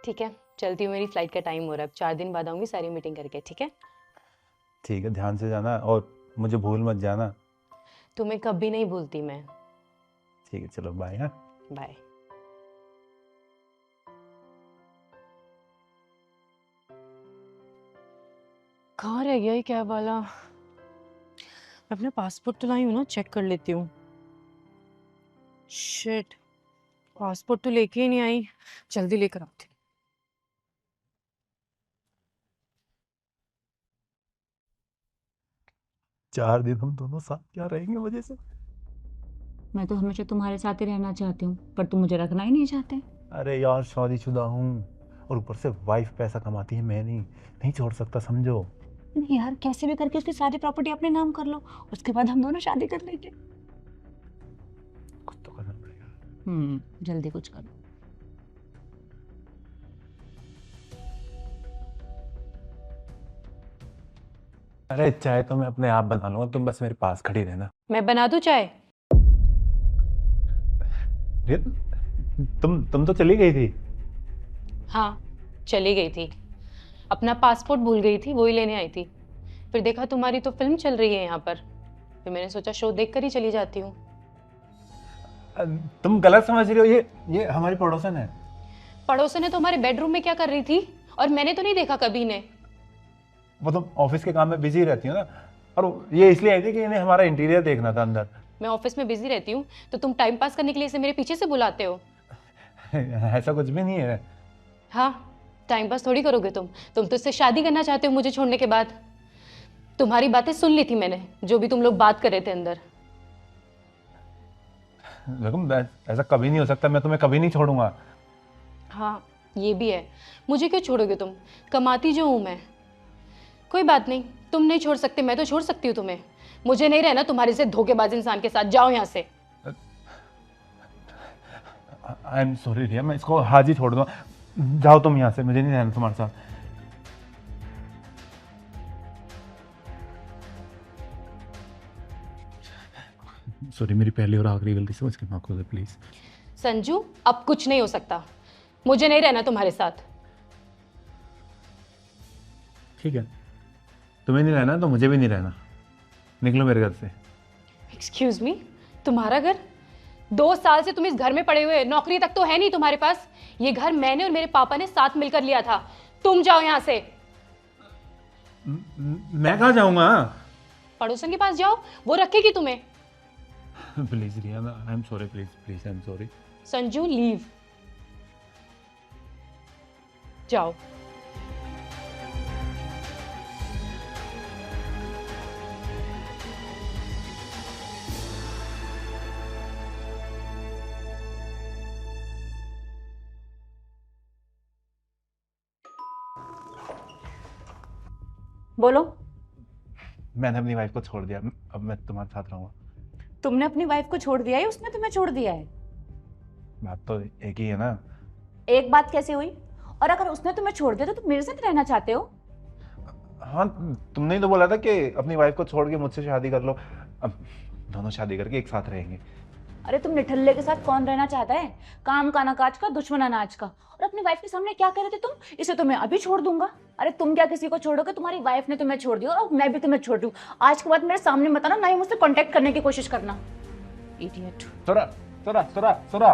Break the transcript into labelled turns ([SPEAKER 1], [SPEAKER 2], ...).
[SPEAKER 1] ठीक है, चलती हूँ, मेरी फ्लाइट का टाइम हो रहा है। अब 4 दिन बाद आऊंगी सारी मीटिंग करके, ठीक है?
[SPEAKER 2] ठीक है, ध्यान से जाना और मुझे भूल मत जाना।
[SPEAKER 1] तुम्हें कभी नहीं भूलती मैं।
[SPEAKER 2] ठीक है, चलो बाय। हाँ,
[SPEAKER 1] बाय। कहाँ रह गया ये कैब वाला? मैं अपना पासपोर्ट तो लाई हूँ ना, चेक कर लेती हूँ। शिट, पासपोर्ट तो लेके ही नहीं आई। जल्दी लेकर आती हूँ।
[SPEAKER 2] 4 दिन हम दोनों साथ क्या रहेंगे वजह से।
[SPEAKER 3] मैं तो हमेशा तुम्हारे साथ ही रहना चाहती हूँ, पर तुम मुझे रखना ही नहीं चाहते।
[SPEAKER 2] अरे यार, शादीशुदा हूँ और ऊपर से वाइफ पैसा कमाती है, मैं नहीं छोड़ सकता, समझो।
[SPEAKER 3] नहीं यार, कैसे भी करके उसकी सारी प्रॉपर्टी अपने नाम कर लो, उसके बाद हम दोनों शादी कर लेंगे।
[SPEAKER 2] कुछ तो करना पड़ेगा।
[SPEAKER 3] जल्दी कुछ करो।
[SPEAKER 2] अरे चाय तो मैं अपने आप बना लूंगा, तुम बस मेरे पास खड़ी रहना।
[SPEAKER 1] मैं बना दूँ चाय?
[SPEAKER 2] ये तुम तो चली गई थी।
[SPEAKER 1] हाँ, चली गई थी। अपना पासपोर्ट भूल गई थी, वही लेने आई थी। फिर देखा तुम्हारी तो फिल्म चल रही है यहाँ पर, फिर मैंने सोचा शो देख कर ही चली जाती हूँ।
[SPEAKER 2] तुम गलत समझ रही हो, ये हमारी पड़ोसन है।
[SPEAKER 1] पड़ोसन ने तो हमारे बेडरूम में क्या कर रही थी, और मैंने तो नहीं देखा कभी ने।
[SPEAKER 2] वो तो ऑफिस के काम में बिजी रहती हो ना, और ये इसलिए आई थी कि इन्हें हमारा इंटीरियर देखना था अंदर।
[SPEAKER 1] मैं ऑफिस में बिजी रहती हूँ, तो तुम टाइम पास करने के लिए इसे मेरे पीछे से बुलाते हो?
[SPEAKER 2] ऐसा कुछ भी नहीं है।
[SPEAKER 1] हाँ, टाइम पास थोड़ी करोगे तुम तो इससे शादी करना चाहते हो मुझे छोड़ने के बाद। तुम्हारी बातें सुन ली थी मैंने, जो भी तुम लोग बात कर रहे थे अंदर।
[SPEAKER 2] देखो, ऐसा कभी नहीं हो सकता, मैं तुम्हें कभी नहीं छोड़ूंगा।
[SPEAKER 1] हाँ, ये भी है। मुझे क्यों छोड़ोगे तुम? कमाती जो हूँ मैं। कोई बात नहीं, तुम नहीं छोड़ सकते, मैं तो छोड़ सकती हूँ तुम्हें। मुझे नहीं रहना तुम्हारे से धोखेबाज इंसान के साथ। जाओ यहाँ से।
[SPEAKER 2] आई एम सॉरी रिया, मैं इसको आज ही छोड़ दूंगा। जाओ तुम यहाँ से, मुझे नहीं रहना तुम्हारे साथ। सॉरी, मेरी पहली और आखिरी गलती, समझ के माफ कर दे प्लीज।
[SPEAKER 1] संजू, अब कुछ नहीं हो सकता। मुझे नहीं रहना तुम्हारे साथ।
[SPEAKER 2] ठीक है, तुम्हें नहीं रहना तो मुझे भी नहीं रहना। निकलो मेरे घर से।
[SPEAKER 1] एक्सक्यूज मी, तुम्हारा घर? 2 साल से तुम इस घर में पड़े हुए, नौकरी तक तो है नहीं तुम्हारे पास। ये घर मैंने और मेरे पापा ने साथ मिलकर लिया था। तुम जाओ यहाँ से।
[SPEAKER 2] मैं कहाँ जाऊंगा?
[SPEAKER 1] पड़ोसन के पास जाओ, वो रखेगी तुम्हें।
[SPEAKER 2] Please Riya, I am sorry, please please, I am sorry.
[SPEAKER 1] Sanju, leave. जाओ।
[SPEAKER 3] बोलो।
[SPEAKER 2] मैंने अपनी वाइफ को छोड़ दिया, अब मैं तुम्हारे साथ रहूंगा।
[SPEAKER 3] तुमने अपनी वाइफ को छोड़ दिया है, उसने तुम्हें छोड़ दिया है?
[SPEAKER 2] बात तो एक ही है ना।
[SPEAKER 3] एक बात कैसे हुई? और अगर उसने तुम्हें छोड़ दिया तो तुम मेरे साथ रहना चाहते हो?
[SPEAKER 2] हाँ, तुमने ही तो बोला था कि अपनी वाइफ को छोड़ के मुझसे शादी कर लो। अब दोनों शादी करके एक साथ रहेंगे।
[SPEAKER 3] अरे तुम निठल्ले के साथ कौन रहना चाहता है? काम का ना काज का, दुश्मन अनाज का। और अपनी वाइफ के सामने क्या कह रहे थे तुम? इसे तो मैं अभी छोड़ दूंगा। अरे तुम क्या किसी को छोड़ोगे? तुम्हारी वाइफ ने तुम्हें छोड़ दिया और मैं भी तुम्हें छोड़ दूं। आज के बाद मेरे सामने मत आना, ना ही मुझसे कांटेक्ट करने की कोशिश करना। इडियट।
[SPEAKER 2] सोरा, सोरा, सोरा, सोरा।